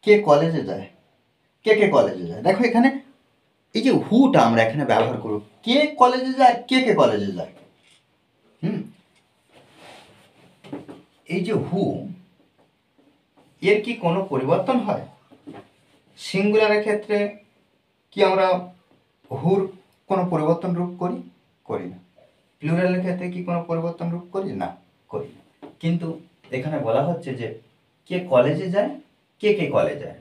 কে কলেজে যায়, কে কলেজে যায়। দেখো এখানে এই যে হুটা আমরা এখানে ব্যবহার করব, কে কলেজে যায়, কে কলেজে যায়। এই যে হু, এর কি কোনো পরিবর্তন হয়? সিঙ্গুলারের ক্ষেত্রে কি আমরা হুর কোনো পরিবর্তন রূপ করি? করি না। প্লুরালের ক্ষেত্রে কি কোনো পরিবর্তন রূপ করি? না, করি না। কিন্তু এখানে বলা হচ্ছে যে কে কলেজে যায়, কে কলেজে যায়,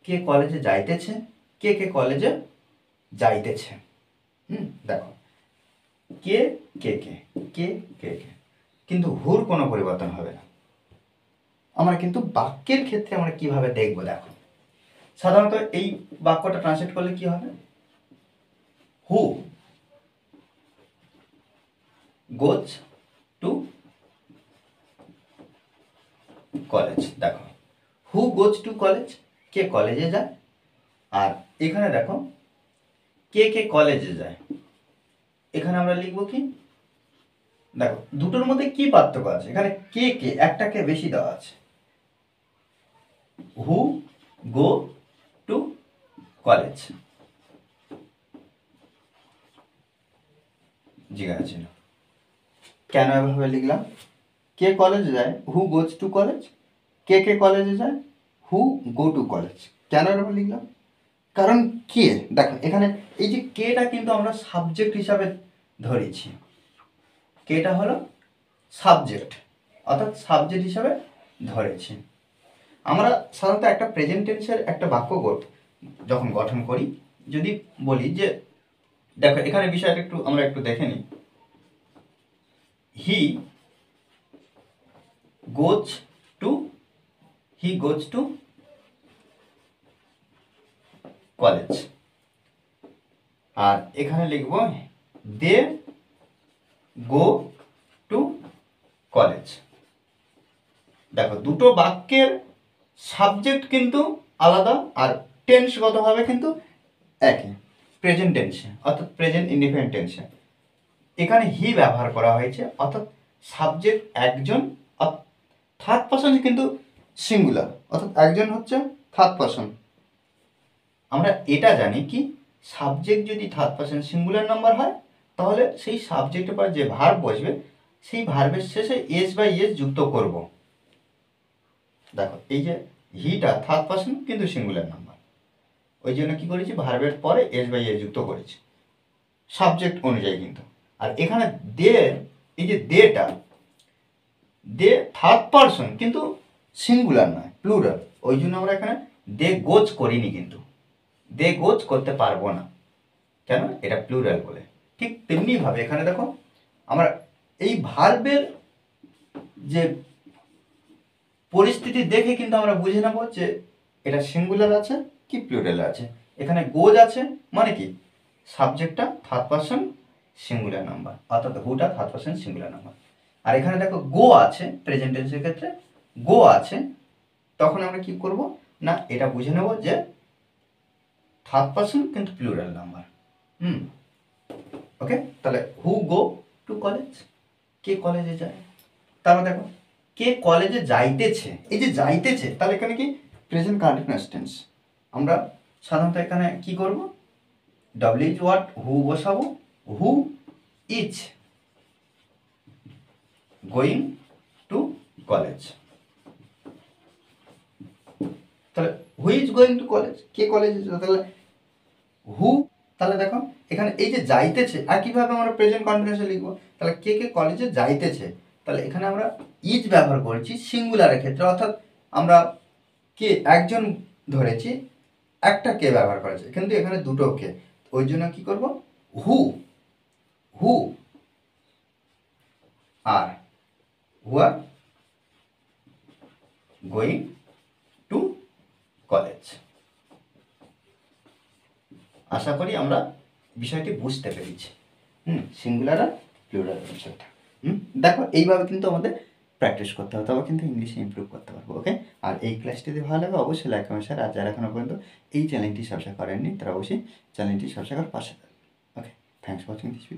কে কলেজে যাইতেছে, কে কলেজে যাইতেছে। দেখো কে কে কে কে কে কে, কিন্তু হুর কোনো পরিবর্তন হবে না। আমরা কিন্তু বাক্যের ক্ষেত্রে আমরা কিভাবে দেখবো, দেখো সাধারণত এই বাক্যটা ট্রান্সলেট করলে কি হবে? হু গোজ টু কলেজ। দেখো হু গোজ টু কলেজ, কে কলেজে যায়। আর এখানে দেখো কে কলেজে যায়, এখানে আমরা লিখবো কি? দেখো দুটোর মধ্যে কি পার্থক্য আছে? এখানে কে একটা কে বেশি দেওয়া আছে। হু গো টু কলেজ, জিজ্ঞাসা ছিল কেন এভাবে লিখলাম? কে কলেজে যায়, হু গোজ টু কলেজ। কে কলেজে যায়, হু গো টু কলেজ। কেন এভাবে লিখলাম? কারণ কে, দেখো এখানে এই যে কেটা কিন্তু আমরা সাবজেক্ট হিসাবে ধরেছি। কেটা হলো সাবজেক্ট, অর্থাৎ সাবজেক্ট হিসাবে ধরেছি। আমরা সাধারণত একটা প্রেজেন্ট টেন্সের একটা বাক্য যখন গঠন করি, যদি বলি যে দেখো এখানে বিষয়টা আমরা একটু দেখে নিই। হি গোজ টু কলেজ, আর এখানে লিখব দে গো টু কলেজ। দেখো দুটো বাক্যের সাবজেক্ট কিন্তু আলাদা, আর টেন্সগতভাবে কিন্তু একই, প্রেজেন্ট টেন্সে অর্থাৎ প্রেজেন্ট ইনডিফিনিট টেন্সে। এখানে হি ব্যবহার করা হয়েছে, অর্থাৎ সাবজেক্ট একজন, থার্ড পারসন কিন্তু সিঙ্গুলার, অর্থাৎ একজন হচ্ছে থার্ড পারসন। আমরা এটা জানি কি, সাবজেক্ট যদি থার্ড পারসন সিঙ্গুলার নাম্বার হয়, তাহলে সেই সাবজেক্টের পর যে ভার্ব বসবে, সেই ভার্বের শেষে এস বাই এস যুক্ত করব। দেখো এই যে হিটা থার্ড পারসন কিন্তু সিঙ্গুলার নাম্বার, ওই জন্য কি করেছি, ভার্বের পরে এস বাই এস যুক্ত করেছি সাবজেক্ট অনুযায়ী কিন্তু। আর এখানে দে, এই যে দেটা, দে থার্ড পারসন কিন্তু সিঙ্গুলার নয়, প্লুরাল, ওই জন্য আমরা এখানে দে গোজ করিনি, কিন্তু দে গোজ করতে পারবো না, কেন? এটা প্লুরাল বলে। ঠিক তেমনিভাবে এখানে দেখো আমরা এই ভার্বের যে পরিস্থিতি দেখে কিন্তু আমরা বুঝে নেব যে এটা সিঙ্গুলার আছে কি প্লুরাল আছে। এখানে গোজ আছে মানে কি, সাবজেক্টটা থার্ড পারসন সিঙ্গুলার নাম্বার, অর্থাৎ হুটা থার্ড পারসন সিঙ্গুলার নাম্বার। আর এখানে দেখো গো আছে, প্রেজেন্ট টেন্সের ক্ষেত্রে গো আছে, তখন আমরা কি করব না, এটা বুঝে নেব যে থার্ড পারসন কিন্তু প্লুরাল নাম্বার। ওকে, তাহলে হু গো টু কলেজ, কে কলেজে যায়। তারপর দেখো কে কলেজে যাইতেছে, এই যে যাইতেছে, তাহলে এখানে কি প্রেজেন্ট কন্টিনিউয়াস টেন্স। আমরা সাধারণত এখানে কি করব, ডব্লিউ ওয়ার্ড হু বসাবো, who is going to college. তাহলে who is going to college, কে কলেজে, তাহলে হু, তাহলে দেখো এখানে এই যে যাইতেছে, একইভাবে আমরা প্রেজেন্ট কন্টিনিউয়াসে লিখবো। তাহলে কে কলেজে যাইতেছে, তাহলে এখানে আমরা ইজ ব্যবহার করেছি সিঙ্গুলারের ক্ষেত্রে, অর্থাৎ আমরা কে একজন ধরেছি, একটা কে ব্যবহার করেছে, কিন্তু এখানে দুটো কে, ওই জন্য কি করব, হু হু আর হু আর গোয়িং টু কলেজ। আশা করি আমরা বিষয়টি বুঝতে পেরেছি। সিঙ্গুলার আর প্লুরাল বিষয়টা। দেখো এইভাবে কিন্তু আমাদের প্র্যাকটিস করতে হবে, তবে কিন্তু ইংলিশে ইমপ্রুভ করতে পারবো। ওকে, আর এই ক্লাসটি যদি ভালো লাগে অবশ্যই লাইক কমেন্ট শেয়ার, আর যারা এখনো পর্যন্ত এই চ্যানেলটি সাবস্ক্রাইব করেননি তারা অবশ্যই চ্যানেলটি সাবস্ক্রাইব করে পাশে থাকবে। Okay, thanks for watching this video.